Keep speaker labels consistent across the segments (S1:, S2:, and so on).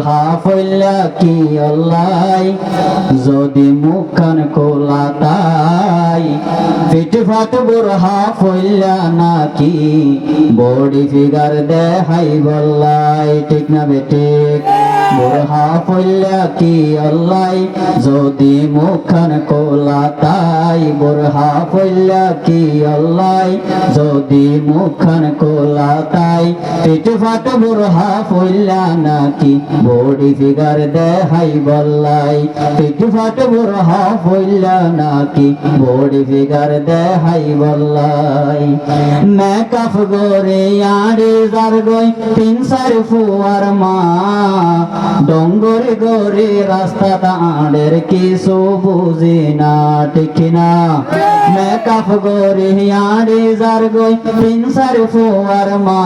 S1: বুড়হা ফইল্লা কি অল্লাই যদি মুখখান কোলা তাই ফিটফাট বুড়হা ফইল্লা নাকি বডি ফিগার দেখাই বল্লাই ঠিক না বেঠিক বুড়হা ফইল্লা কি অল্লাই যদি মুখখান কোলা তাই বুড়হা ফইল্লা কি অল্লাই যদি মুখখান কোলা তাই ফিটফাট বুড়হা ফইল্লা নাকি বডি ফিগার দেখাই বল্লাই ফিটফাট বুড়হা ফইল্লা নাকি বডি ফিগার দেখাই বল্লাই মেকআপ গোরে আড়ে যার গই 3-4 ফুয়ার মা ডঙ্গরে গোরে রাস্তা দাঁড়ের কিছু বুঝি না ঠিক না মেকআপ গোরে আড়ে যার গই 3-4 ফুয়ার মা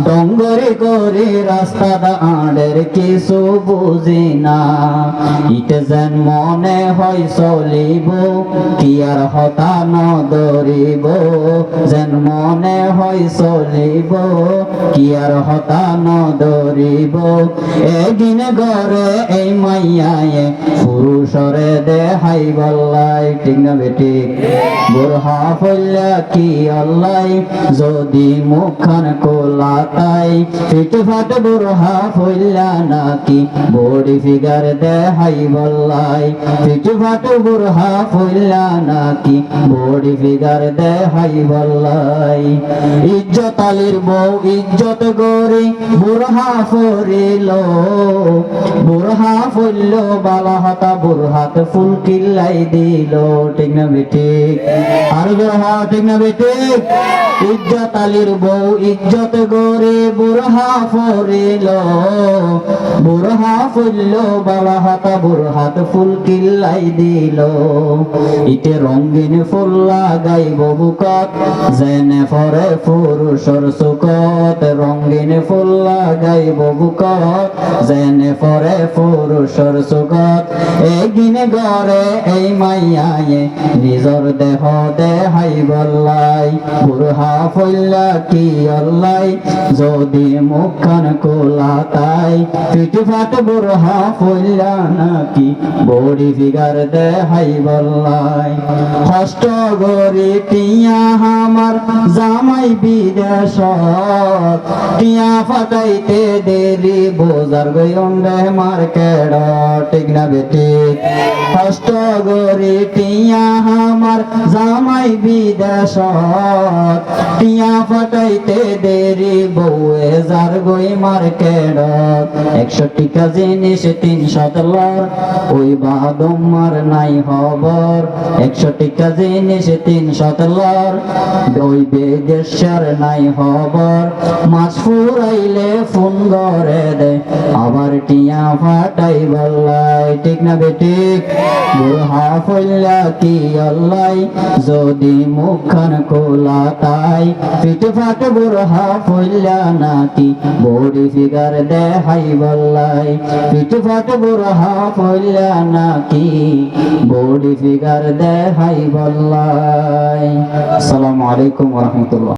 S1: ডঙ্গরে গোরে রাস্তা দাঁড়ের কিছু বুঝি না ইতে যেন মনে হয় চলিব কি আর হতা নদরিব যেন মনে হয় চলিব কি আর হতা নদরিব এদিন গরে এই মাইয়ায়ে পুরুষরে দেখাই বল্লাই ঠিক না বেঠিক বুড়হা ফইল্লা কি অল্লাই যদি মুখখান কোলা তাই ফিটফাট বুড়হা ফইল্লা নাকি বডি ফিগার দেখাই বল্লাই ফিটফাট বুড়হা ফইল্লা নাকি বডি ফিগার দেখাই বল্লাই ইজ্জত আলীর বউ ইজ্জত গরি বুড়হা ফরিল বুড়হা ফইল বালা হতা বুড়হাত ফুল কিল্লাই দিল ঠিক না বেঠিক আর বুড়হা ঠিক না বেঠিক ইজ্জত আলীর বউ ইজ্জত গরি বুড়হা ফরিল বুড়হা ফইল বালা হতা বুড়হাত ফুল কিল্লাই দিল ইতে রঙিন ফুল লাগাইব বুকত যেনে ফরে পুরুষর চুকত রঙিন ফুল লাগাইব বুকত যেনে ফরে পুরুষর চুকত একদিন গড়ে এই মাইয়ায়ে নিজর দেহ দেখাই বল্লাই বুড়হা ফইল্লা কি অল্লাই যদি মুখখান কোলা তাই ফিটফাট বুড়হা ফইল্লা নাকি বডি ফিগার দেখাই বল্লাই কষ্ট গরি টিয়া আমার জামাই বিদেশত টিয়া ফাটাইতে দেরি বোজার গয়ন্ডে মার্কেট ঠিক না বেঠিক কষ্ট গরি টিয়া আমার জামাই বিদেশত টিয়া ফাটাইতে দেরি বউয়ে যার গই মার্কেট 100 টাকা জিনিস 300 লর ওই বাদমার নাই খবর 100 টাকা জিনিস 300 লর ওই বেদেশের নাই খবর মাছ ফুরাইলে ফোন করে দে আবার টিয়া ফাটাই বল্লাই ঠিক না বেঠিক বুড়হা ফইল্লা কি অল্লাই যদি মুখখান কোলা তাই ফিটফাট বুড়হা ফইল্লা নাকি বডি ফিগার দেখাই বল্লাই ফিটফাট বুড়হা ফইল্লা নাকি বডি ফিগার দেখাই বল্লাই। আসসালামু আলাইকুম ওয়া রাহমাতুল্লাহ।